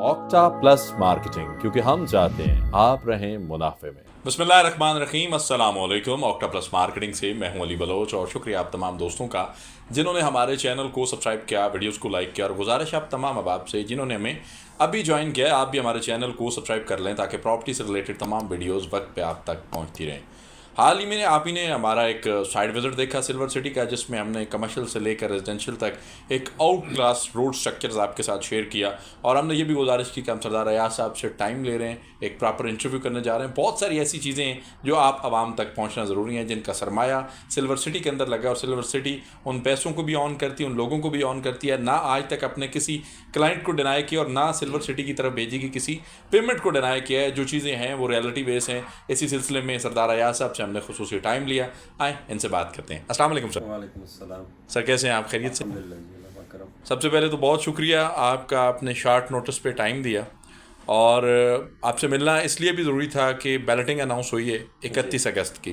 Octa plus marketing, क्योंकि हम चाहते हैं आप रहें मुनाफे में। बिस्मिल्लाहिर्रहमानिर्रहीम, अस्सलाम वालेकुम। ऑक्टा प्लस मार्केटिंग से मैं हूं अली बलोच और शुक्रिया आप तमाम दोस्तों का जिन्होंने हमारे चैनल को सब्सक्राइब किया, वीडियोस को लाइक किया, और गुजारिश आप तमाम अहबाब से जिन्होंने हमें अभी ज्वाइन किया है, आप भी हमारे चैनल को सब्सक्राइब कर लें ताकि प्रॉपर्टी से रिलेटेड तमाम वीडियोज़ वक्त पे आप तक पहुँचती रहें। हाल ही में आप ही ने हमारा एक साइड विजिट देखा सिल्वर सिटी का, जिसमें हमने कमर्शियल से लेकर रेजिडेंशियल तक एक आउट क्लास रोड स्ट्रक्चर्स आपके साथ शेयर किया, और हमने ये भी गुजारिश की कि हम सरदार अयाज साहब से टाइम ले रहे हैं, एक प्रॉपर इंटरव्यू करने जा रहे हैं। बहुत सारी ऐसी चीज़ें हैं जो आप आवाम तक पहुंचना ज़रूरी है, जिनका सरमाया सिल्वर सिटी के अंदर लगा, और सिल्वर सिटी उन पैसों को भी ऑन करती है, उन लोगों को भी ऑन करती है। ना आज तक अपने किसी क्लाइंट को डिनाई किया और ना सिल्वर सिटी की तरफ भेजी कि किसी पेमेंट को डिनाई किया है। जो चीज़ें हैं वो रियलिटी बेस हैं। इसी सिलसिले में सरदार अयाज साहब से हमने खुसूसी टाइम लिया, आए इनसे बात करते हैं। अस्सलाम वालेकुम सर। वालेकुम अस्सलाम सर कैसे हैं आप? खैरियत से? अल्हम्दुलिल्लाह। सबसे पहले तो बहुत शुक्रिया आपका, आपने शॉर्ट नोटिस पे टाइम दिया, और आपसे मिलना इसलिए भी ज़रूरी था कि बैलेटिंग अनाउंस हुई है 31 अगस्त की,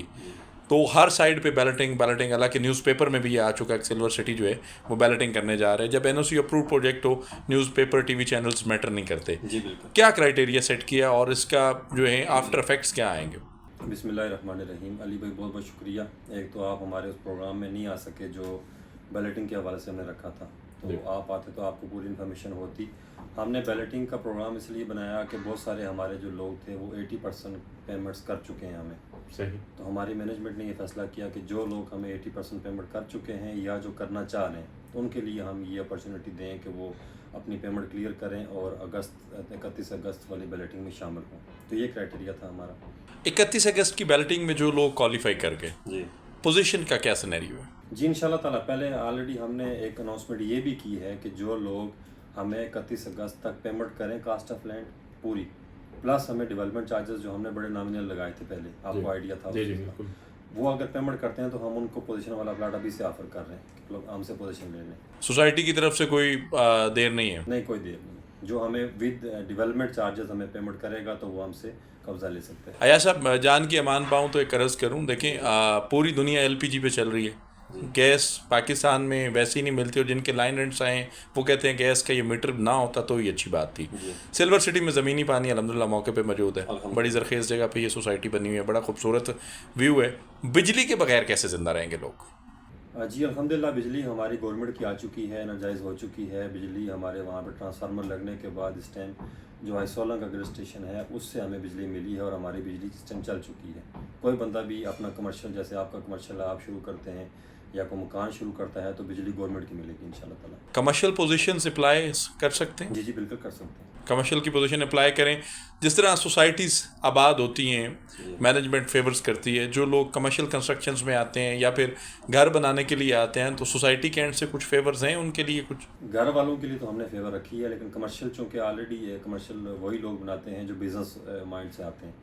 तो हर साइड पे बैलेटिंग, हालांकि न्यूज़पेपर में भी ये आ चुका है कि सिल्वर सिटी जो है वो बैलेटिंग करने जा रहे हैं। जब एनओसी अप्रूव प्रोजेक्ट हो, न्यूज़पेपर, टीवी चैनल्स मैटर नहीं करते। जी बिल्कुल। क्या क्राइटेरिया सेट किया और इसका जो है आफ्टर इफेक्ट्स क्या आएंगे? बिस्मिल्लाहिर्रहमानिर्रहीम। अली भाई बहुत बहुत शुक्रिया। एक तो आप हमारे उस प्रोग्राम में नहीं आ सके जो बैलेटिंग के हवाले से हमने रखा था, तो आप आते तो आपको पूरी इन्फॉर्मेशन होती। हमने बैलेटिंग का प्रोग्राम इसलिए बनाया कि बहुत सारे हमारे जो लोग थे वो 80% पेमेंट्स कर चुके हैं हमें। सही। तो हमारी मैनेजमेंट ने ये फैसला किया कि जो लोग हमें 80% पेमेंट कर चुके हैं या जो करना चाह रहे हैं, तो उनके लिए हम ये अपॉर्चुनिटी दें कि वो अपनी पेमेंट क्लियर करें और 31 अगस्त वाली बैलेटिंग में शामिल हों। तो ये क्राइटेरिया था हमारा। 31 अगस्त की बैलेटिंग में जो लोग क्वालिफाई कर गए, जी पोजीशन का क्या सिनेरियो है? जी इंशाल्लाह ताला। पहले ऑलरेडी हमने एक अनाउंसमेंट ये भी की है कि जो लोग हमें 31 अगस्त तक पेमेंट करें कास्ट ऑफ लैंड पूरी, प्लस हमें डेवलपमेंट चार्जेस जो हमने बड़े नॉमिनल लगाए थे पहले, आपको आइडिया था जी बिल्कुल, वो अगर पेमेंट करते हैं तो हम उनको पोजीशन वाला प्लाट अभी से ऑफर कर रहे हैं कि लोग हमसे पोजीशन ले लें। सोसाइटी की तरफ से कोई देर नहीं है? नहीं, कोई देर नहीं। जो हमें विद डेवलपमेंट चार्जेस हमें पेमेंट करेगा तो वो हमसे कब्जा ले सकते हैं। अयाज साहब, जान की अमान पाऊँ तो एक अर्ज़ करूँ, देखें पूरी दुनिया एलपीजी पे चल रही है। गैस पाकिस्तान में वैसे ही नहीं मिलती, और जिनके लाइन रेंट्स आए हैं वो कहते हैं गैस का ये मीटर ना होता तो ये अच्छी बात थी। सिल्वर सिटी में ज़मीनी पानी अल्हम्दुलिल्लाह मौके पे मौजूद है, बड़ी ज़रखेज़ जगह पे ये सोसाइटी बनी हुई है, बड़ा खूबसूरत व्यू है। बिजली के बगैर कैसे ज़िंदा रहेंगे लोग? जी अल्हम्दुलिल्लाह, बिजली हमारी गवर्नमेंट की आ चुकी है, एनर्जाइज हो चुकी है। बिजली हमारे वहाँ पे ट्रांसफार्मर लगने के बाद इस टाइम जो आइसोलंग अग्र स्टेशन है उससे हमें बिजली मिली है और हमारी बिजली सिस्टम चल चुकी है। कोई बंदा भी अपना कमर्शियल, जैसे आपका कमर्शियल आप शुरू करते हैं या कोई मकान शुरू करता है, तो बिजली गवर्नमेंट की मिलेगी इंशाल्लाह ताला। कमर्शियल पोजीशन अप्लाई कर सकते हैं? जी बिल्कुल कर सकते हैं। कमर्शियल की पोजीशन अप्लाई करें। जिस तरह सोसाइटीज़ आबाद होती हैं, मैनेजमेंट फेवर्स करती है, जो लोग कमर्शियल कंस्ट्रक्शंस में आते हैं या फिर घर बनाने के लिए आते हैं, तो सोसाइटी के एंड से कुछ फेवर्स हैं उनके लिए? कुछ घर वालों के लिए तो हमने फेवर रखी है, लेकिन कमर्शियल चूँकि ऑलरेडी कमर्शियल वही लोग बनाते हैं जो बिज़नेस माइंड से आते हैं,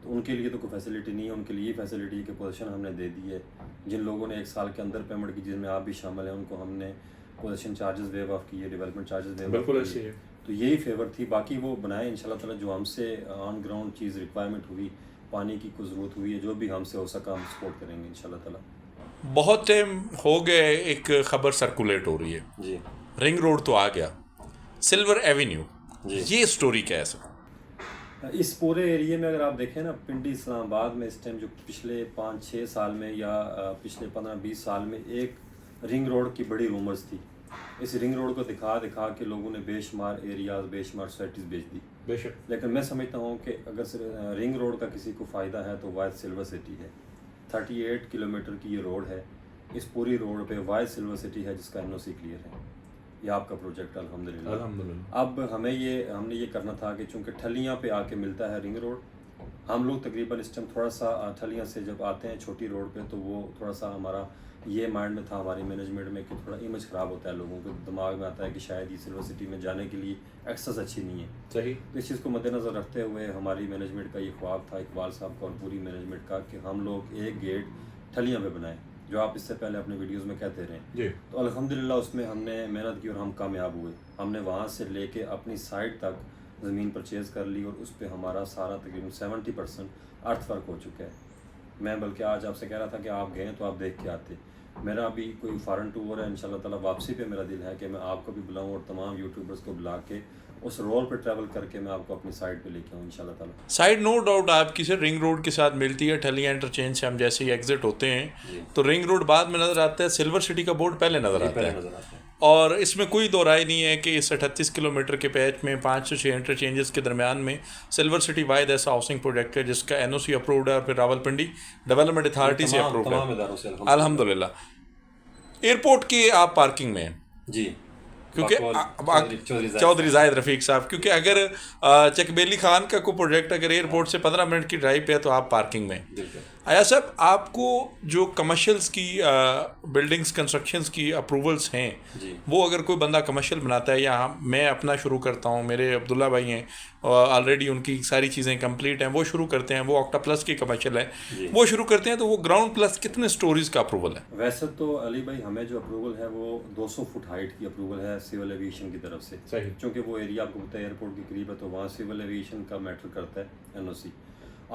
तो उनके लिए तो कोई फैसिलिटी नहीं है। उनके लिए फैसिलिटी की पोजीशन हमने दे दी है। जिन लोगों ने 1 साल के अंदर पेमेंट की, जिनमें आप भी शामिल हैं, उनको हमने पोजीशन चार्जेस वेव ऑफ किए, डेवलपमेंट चार्जेस वेव ऑफ किए। तो यही फेवर थी। बाकी वो बनाए इंशाल्लाह ताला। जो हमसे ऑन ग्राउंड चीज़ रिक्वायरमेंट हुई, पानी की कुछ ज़रूरत हुई है, जो भी हमसे हो सका हम सपोर्ट करेंगे इंशाल्लाह ताला। बहुत टाइम हो गए एक खबर सर्कुलेट हो रही है जी, रिंग रोड तो आ गया, सिल्वर एवेन्यू, ये स्टोरी क्या है सर? इस पूरे एरिया में अगर आप देखें ना, पिंडी इस्लामाबाद में इस टाइम जो पिछले 5-6 साल में या पिछले 15-20 साल में एक रिंग रोड की बड़ी रूमर्स थी। इस रिंग रोड को दिखा दिखा के लोगों ने बेशुमार एरियाज, बेशुमार सोसाइटीज़ बेच दी। बेशक। लेकिन मैं समझता हूँ कि अगर रिंग रोड का किसी को फ़ायदा है तो वाइड सिल्वर सिटी है। 38 किलोमीटर की ये रोड है। इस पूरी रोड पे वाइड सिल्वर सिटी है जिसका एनओसी क्लियर है। ये आपका प्रोजेक्ट अल्हम्दुलिल्लाह। अब हमने ये करना था कि चूँकि ठलियाँ पे आके मिलता है रिंग रोड, हम लोग तकरीबन इस टाइम थोड़ा सा ठलियाँ से जब आते हैं छोटी रोड पे, तो वो थोड़ा सा हमारा ये माइंड में था हमारी मैनेजमेंट में कि थोड़ा इमेज ख़राब होता है, लोगों के दिमाग में आता है कि शायद ये सिल्वर सिटी में जाने के लिए एक्सेस अच्छी नहीं है। सही। तो इस चीज़ को मद्देनज़र रखते हुए हमारी मैनेजमेंट का ये ख्वाब था, इकबाल साहब का और पूरी मैनेजमेंट का, कि हम लोग एक गेट ठलियाँ पे बनाएं, जो आप इससे पहले अपने वीडियोस में कहते रहे। तो अल्हम्दुलिल्लाह उसमें हमने मेहनत की और हम कामयाब हुए। हमने वहाँ से लेके अपनी साइड तक ज़मीन परचेज़ कर ली और उस पर हमारा सारा तकरीबन 70% अर्थ वर्क हो चुका है। मैं बल्कि आज आपसे कह रहा था कि आप गए तो आप देख के आते। मेरा अभी कोई फ़ॉरेन टूर है, इंशाल्लाह ताला वापसी पे मेरा दिल है कि मैं आपको भी बुलाऊं और तमाम यूट्यूबर्स को बुला के उस रोड पे ट्रैवल करके मैं आपको अपनी साइड पे लेके आऊँ इंशाल्लाह ताला। साइड नो डाउट आपकी से रिंग रोड के साथ मिलती है, ठलिया इंटरचेंज से हम जैसे ही एग्जिट होते हैं तो रिंग रोड बाद में नज़र आता है, सिल्वर सिटी का बोर्ड पहले नज़र आता है। और इसमें कोई दो राय नहीं है कि इस 38 किलोमीटर के पैच में 5 से 6 इंटरचेंजेस के दरमियान में सिल्वर सिटी वाहिद ऐसा हाउसिंग प्रोजेक्ट है जिसका NOC अप्रूव्ड है और फिर रावलपिंडी डेवलपमेंट अथॉरिटी से अप्रूव्ड है अल्हम्दुलिल्लाह। एयरपोर्ट की आप पार्किंग में हैं जी, क्योंकि चौधरी जाहिद रफ़ीक साहब, क्योंकि अगर चकबेली खान का कोई प्रोजेक्ट अगर एयरपोर्ट से 15 मिनट की ड्राइव पे है तो आप पार्किंग में। आया साहब, आपको जो कमर्शियल्स की बिल्डिंग्स कंस्ट्रक्शंस की अप्रूवल्स हैं वो अगर कोई बंदा कमर्शियल बनाता है, या मैं अपना शुरू करता हूँ, मेरे अब्दुल्ला भाई हैं ऑलरेडी उनकी सारी चीज़ें कंप्लीट हैं, वो शुरू करते हैं, वो ऑक्टा प्लस की कमर्शियल है, वो शुरू करते हैं, तो वो ग्राउंड प्लस कितने स्टोरीज का अप्रूवल है? वैसे तो अली भाई हमें जो अप्रूवल है वो 200 फुट हाइट की अप्रूवल है सिविल एविएशन की तरफ से। सही। क्योंकि वो एरिया आपको पता है एयरपोर्ट के करीब है, तो वहाँ सिविल एविएशन का मैटर करता है NOC।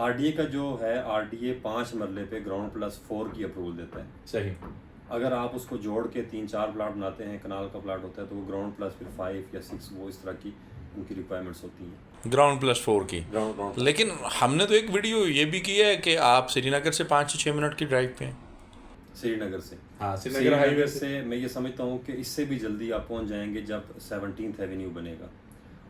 RDA का जो है RDA 5 मरले पे ग्राउंड प्लस 4 की अप्रूवल देता है। सही। अगर आप उसको जोड़ के 3-4 प्लाट बनाते हैं, कनाल का प्लाट होता है, तो वो ग्राउंड प्लस फिर 5 या 6 वो इस तरह की उनकी रिक्वायरमेंट्स होती हैं, ग्राउंड प्लस 4 की। ग्राउंड लेकिन हमने तो एक वीडियो ये भी की है कि आप श्रीनगर से 5 से 6 मिनट की ड्राइव पे हैं। श्रीनगर से। हाँ, श्रीनगर हाईवे से मैं ये समझता हूँ कि इससे भी जल्दी आप पहुँच जाएंगे जब 17th एवेन्यू बनेगा।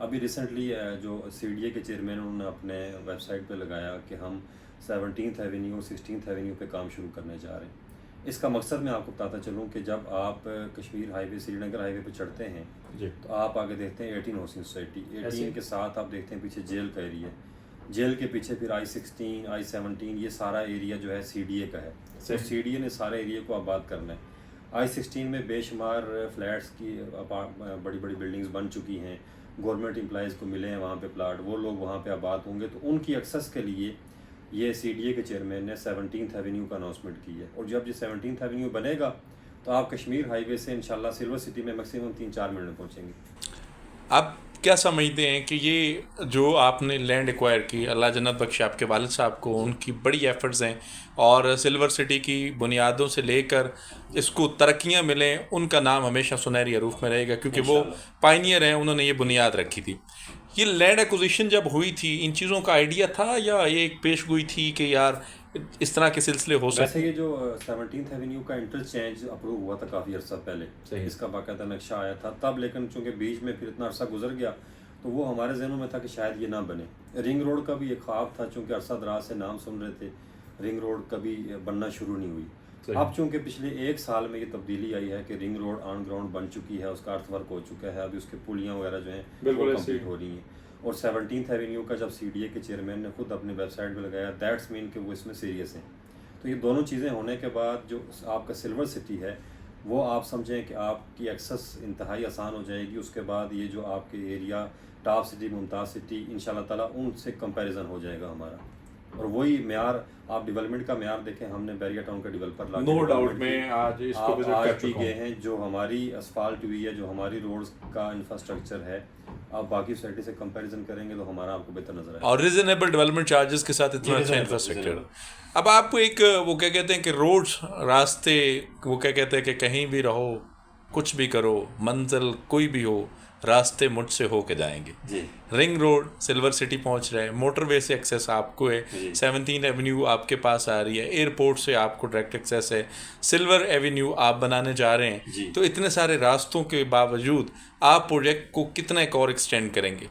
अभी रिसेंटली जो CDA के चेयरमैन उन्होंने अपने वेबसाइट पे लगाया कि हम 17th एवेन्यू और 16th एवेन्यू पे काम शुरू करने जा रहे हैं। इसका मकसद मैं आपको बताता चलूँ कि जब आप कश्मीर हाईवे श्रीनगर हाईवे पे चढ़ते हैं तो आप आगे देखते हैं 18 हाउसिंग सोसाइटी, 18 के साथ आप देखते हैं पीछे जेल का एरिया, जेल के पीछे फिर I-16 I-17 ये सारा एरिया जो है CDA का है। तो CDA ने सारे एरिया को आबाद करना है। I-16 में बेशुमार फ्लैट्स की बड़ी बड़ी बिल्डिंग्स बन चुकी हैं, गवर्नमेंट एम्प्लॉइज़ को मिले हैं वहाँ पे प्लाट, वो लोग वहाँ पे आबाद होंगे, तो उनकी एक्सेस के लिए ये CDA के चेयरमैन ने 17th एवेन्यू का अनाउंसमेंट की है। और जब ये 17th एवेन्यू बनेगा तो आप कश्मीर हाईवे से इंशाल्लाह सिल्वर सिटी में मैक्सिमम 3-4 मिनट में पहुँचेंगे। आप क्या समझते हैं कि ये जो आपने लैंड एक्वायर की, अल्लाह जन्नत बख्शे आपके वालिद साहब को, उनकी बड़ी एफर्ट्स हैं और सिल्वर सिटी की बुनियादों से लेकर इसको तरक्कियां मिलें, उनका नाम हमेशा सुनहरी हरूफ में रहेगा क्योंकि वो पायनियर हैं, उन्होंने ये बुनियाद रखी थी। ये लैंड एक्विजिशन जब हुई थी, इन चीज़ों का आइडिया था या ये एक पेश गोई थी कि यार इस तरह के सिलसिले हो सकते? वैसे ये जो 17th एवेन्यू का इंटरचेंज अप्रूव हुआ था काफ़ी अर्सा पहले, इसका बाकायदा नक्शा आया था तब, लेकिन चूँकि बीच में फिर इतना अरसा गुजर गया तो वो हमारे जहनों में था कि शायद ये ना बने। रिंग रोड का भी एक ख्वाब था, चूँकि अरसा दराज से नाम सुन रहे थे, रिंग रोड कभी बनना शुरू नहीं हुई। अब चूँकि पिछले 1 साल में ये तब्दीली आई है कि रिंग रोड ऑन ग्राउंड बन चुकी है, उसका अर्थ वर्क हो चुका है, अभी उसके पुलियाँ वगैरह जो हैं वो कम्प्लीट हो रही हैं। और 17th एवेन्यू का जब CDA के चेयरमैन ने खुद अपने वेबसाइट पे लगाया, दैट्स मीन कि वो इसमें सीरियस हैं। तो ये दोनों चीज़ें होने के बाद जो आपका सिल्वर सिटी है वो आप समझें कि आपकी एक्सेस इंतहाई आसान हो जाएगी। उसके बाद ये जो आपके area top city, Mumtaz city, इंशाल्लाह ताला उनसे कंपैरिजन हो जाएगा हमारा। और वही म्यार, आप डेवलपमेंट का म्यार देखें, हमने बैरिया टाउन का डेवलपर ला नो डाउट में आज इसको विजिट कर चुका हूं। गए हैं, जो हमारी असफाल्ट हुई है, जो हमारी रोड्स का इंफ्रास्ट्रक्चर है, आप बाकी सोसाइटी से कंपैरिजन करेंगे तो हमारा आपको बेहतर नजर आएगा। और रीजनेबल डेवलपमेंट चार्जेस के साथ इतना अच्छा इंफ्रास्ट्रक्चर। अब आपको एक वो क्या कहते हैं कि रोड्स, रास्ते, वो क्या कहते हैं कि कहीं भी रहो, कुछ भी करो, मंजिल कोई भी हो, रास्ते मुझसे हो के जाएंगे। रिंग रोड सिल्वर सिटी पहुंच रहे हैं, मोटरवे से एक्सेस आपको है, 17th एवेन्यू आपके पास आ रही है, एयरपोर्ट से आपको डायरेक्ट एक्सेस है, सिल्वर एवेन्यू आप बनाने जा रहे हैं। तो इतने सारे रास्तों के बावजूद आप प्रोजेक्ट को कितना एक और एक्सटेंड करेंगे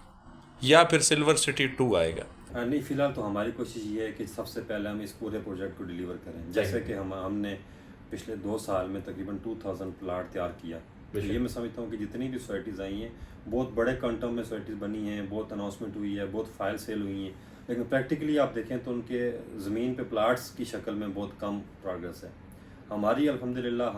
या फिर सिल्वर सिटी 2 आएगा? नहीं, फ़िलहाल तो हमारी कोशिश ये है कि सबसे पहले हम इस पूरे प्रोजेक्ट को डिलीवर करें। जैसे कि हमने पिछले 2 साल में तकरीबन 2000 प्लाट तैयार किया। तो ये मैं समझता हूँ कि जितनी भी सोसाइटीज़ आई हैं, बहुत बड़े क्वांटम में सोसाइटीज़ बनी हैं, बहुत अनाउंसमेंट हुई है, बहुत फाइल सेल हुई हैं, लेकिन प्रैक्टिकली आप देखें तो उनके ज़मीन पे प्लाट्स की शक्ल में बहुत कम प्रोग्रेस है। हमारी अल्हम्दुलिल्लाह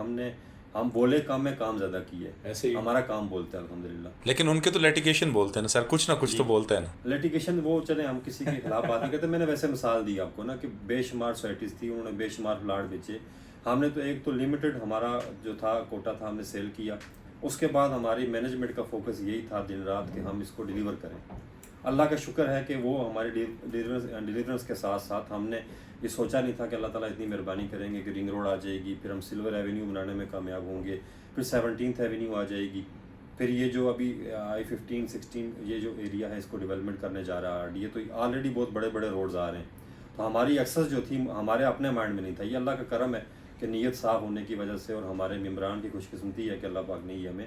हम बोले कम है, काम ज़्यादा किए, ऐसे ही हमारा काम बोलते हैं अल्हम्दुलिल्लाह। लेकिन उनके तो लिटिगेशन बोलते हैं ना सर, कुछ ना कुछ तो बोलते हैं ना। लिटिगेशन वो चले, हम किसी के खिलाफ बात नहीं करते। मैंने वैसे मिसाल दी आपको ना कि बेशुमार सोसाइटीज़ थी, उन्होंने बेशुमार प्लाट बेचे। हमने तो एक तो लिमिटेड हमारा जो था कोटा था, हमने सेल किया। उसके बाद हमारी मैनेजमेंट का फोकस यही था दिन रात कि हम इसको डिलीवर करें। अल्लाह का शुक्र है कि वो हमारे डिलीवरेंस के साथ साथ हमने ये सोचा नहीं था कि अल्लाह ताला इतनी मेहरबानी करेंगे कि रिंग रोड आ जाएगी, फिर हम सिल्वर एवेन्यू बनाने में कामयाब होंगे, फिर 17th एवेन्यू आ जाएगी। پھر یہ جو ابھی I-15 16 یہ جو ایریا ہے اس کو ڈیولپمنٹ کرنے جا رہا ہے RDA، تو آلریڈی بہت بڑے بڑے روڈز آ رہے ہیں، تو ہماری ایکسس جو تھی ہمارے اپنے مائنڈ میں نہیں تھا. یہ اللہ کا کرم ہے کہ نیت صاف ہونے کی وجہ سے اور ہمارے ممبران کی خوش قسمتی ہے کہ اللہ پاک نے یہ ہمیں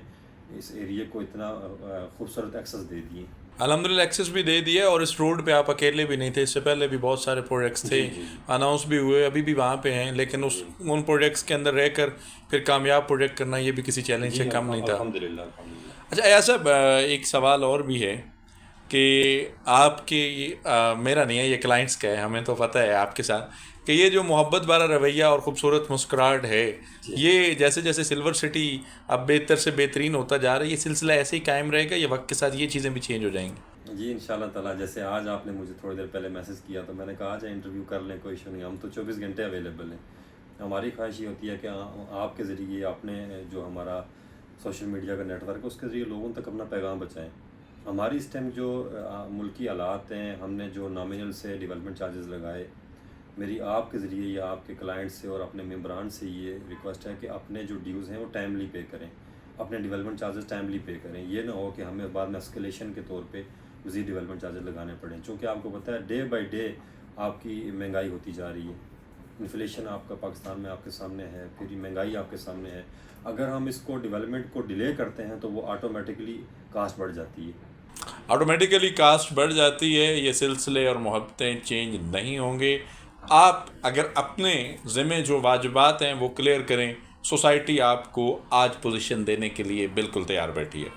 اس ایریے کو اتنا خوبصورت ایکسس دے دیے. الحمدللہ ایکسس بھی دے دیا، اور اس روڈ پہ آپ اکیلے بھی نہیں تھے، اس سے پہلے بھی بہت سارے پروجیکٹس تھے اناؤنس بھی ہوئے، ابھی بھی وہاں پہ ہیں، لیکن ان پروجیکٹس کے اندر رہ کر پھر کامیاب پروجیکٹ کرنا یہ بھی کسی چیلنج سے کم نہیں تھا. الحمدللہ. اچھا ایسا صاحب، ایک سوال اور بھی ہے کہ آپ کے میرا نہیں ہے، یہ کلائنٹس کا ہے، ہمیں تو پتہ ہے آپ کے ساتھ کہ یہ جو محبت والا رویہ اور خوبصورت مسکراہٹ ہے، یہ جیسے جیسے سلور سٹی اب بہتر سے بہترین ہوتا جا رہا ہے، یہ سلسلہ ایسے ہی قائم رہے گا یا وقت کے ساتھ یہ چیزیں بھی چینج ہو جائیں گی؟ جی انشاءاللہ تعالیٰ. جیسے آج آپ نے مجھے تھوڑی دیر پہلے میسج کیا تو میں نے کہا آج انٹرویو کر لیں، کوئی ایشو نہیں، ہم تو 24 گھنٹے اویلیبل ہیں. ہماری خواہش یہ ہوتی ہے کہ آپ کے ذریعے اپنے جو ہمارا سوشل میڈیا کا نیٹ ورک ہے اس کے ذریعے لوگوں تک اپنا پیغام بچائیں. ہماری اس ٹائم جو ملکی حالات ہیں، ہم نے جو نامینل سے ڈیولپمنٹ چارجز لگائے، میری آپ کے ذریعے یا آپ کے کلائنٹ سے اور اپنے ممبران سے یہ ریکویسٹ ہے کہ اپنے جو ڈیوز ہیں وہ ٹائملی پے کریں، اپنے ڈیولپمنٹ چارجز ٹائملی پے کریں. یہ نہ ہو کہ ہمیں بعد میں اسکیلیشن کے طور پہ مزید ڈیولپمنٹ چارجز لگانے پڑیں، چونکہ آپ کو پتہ ہے ڈے بائی ڈے آپ کی مہنگائی ہوتی جا رہی ہے. انفلیشن آپ کا پاکستان میں آپ کے سامنے ہے، پھر مہنگائی آپ کے سامنے ہے. اگر ہم اس کو ڈیولپمنٹ کو ڈیلے کرتے ہیں تو وہ آٹومیٹکلی کاسٹ بڑھ جاتی ہے. آٹومیٹیکلی کاسٹ بڑھ جاتی ہے. یہ سلسلے اور محبتیں چینج نہیں ہوں گے. آپ اگر اپنے ذمہ جو واجبات ہیں وہ کلیئر کریں، سوسائٹی آپ کو آج پوزیشن دینے کے لیے بالکل تیار بیٹھی ہے.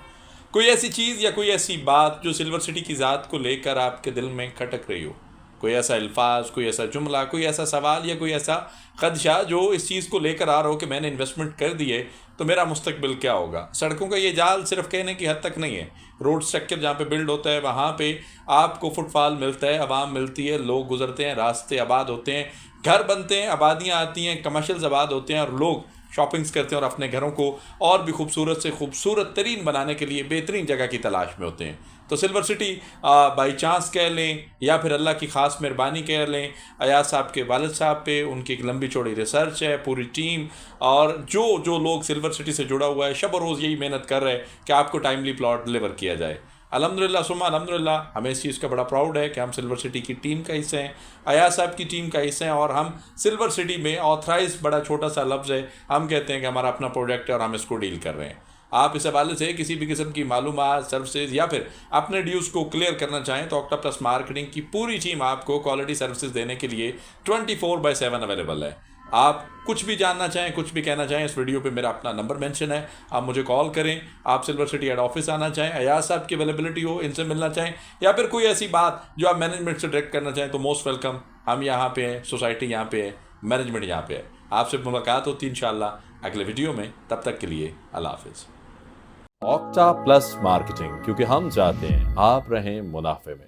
کوئی ایسی چیز یا کوئی ایسی بات جو سلور سٹی کی ذات کو لے کر آپ کے دل میں کھٹک رہی ہو، کوئی ایسا الفاظ، کوئی ایسا جملہ، کوئی ایسا سوال یا کوئی ایسا خدشہ جو اس چیز کو لے کر آ رہا ہو کہ میں نے انویسٹمنٹ کر دی ہے تو میرا مستقبل کیا ہوگا. سڑکوں کا یہ جال صرف کہنے کی حد تک نہیں ہے. روڈ سٹرکچر جہاں پہ بلڈ ہوتا ہے وہاں پہ آپ کو فٹ فال ملتا ہے، عوام ملتی ہے، لوگ گزرتے ہیں، راستے آباد ہوتے ہیں، گھر بنتے ہیں، آبادیاں آتی ہیں، کمرشلز آباد ہوتے ہیں، اور لوگ شاپنگز کرتے ہیں اور اپنے گھروں کو اور بھی خوبصورت سے خوبصورت ترین بنانے کے لیے بہترین جگہ کی تلاش میں ہوتے ہیں. تو سلور سٹی بائی چانس کہہ لیں یا پھر اللہ کی خاص مہربانی کہہ لیں، ایاز صاحب کے والد صاحب پہ ان کی ایک لمبی چوڑی ریسرچ ہے، پوری ٹیم اور جو لوگ سلور سٹی سے جڑا ہوا ہے شب و روز یہی محنت کر رہے ہیں کہ آپ کو ٹائملی پلاٹ ڈلیور کیا جائے. الحمدللہ ثم الحمدللہ ہمیں اس چیز کا بڑا پراؤڈ ہے کہ ہم سلور سٹی کی ٹیم کا حصہ ہیں، ایاز صاحب کی ٹیم کا حصہ ہیں، اور ہم سلور سٹی میں آتھرائز بڑا چھوٹا سا لفظ ہے، ہم کہتے ہیں کہ ہمارا اپنا پروجیکٹ ہے اور ہم اس کو ڈیل کر رہے ہیں. آپ اس حوالے سے کسی بھی قسم کی معلومات، سروسز یا پھر اپنے ڈیوز کو کلیئر کرنا چاہیں تو آکٹا پلس مارکیٹنگ کی پوری ٹیم آپ کو کوالٹی سروسز دینے کے لیے 24/7 اویلیبل ہے. آپ کچھ بھی جاننا چاہیں، کچھ بھی کہنا چاہیں، اس ویڈیو پہ میرا اپنا نمبر مینشن ہے، آپ مجھے کال کریں. آپ سلور سٹی ہیڈ آفس آنا چاہیں، ایاز صاحب کی اویلیبلٹی ہو، ان سے ملنا چاہیں، یا پھر کوئی ایسی بات جو آپ مینجمنٹ سے ڈائریکٹ کرنا چاہیں تو موسٹ ویلکم. ہم یہاں پہ ہیں، سوسائٹی یہاں پہ ہے، مینجمنٹ یہاں پہ ہے. آپ سے ملاقات ہوتی ہے انشاءاللہ اگلے ویڈیو میں. تب تک کے لیے اللہ حافظ. آکٹا پلس مارکیٹنگ، کیونکہ ہم چاہتے ہیں آپ رہیں منافع میں.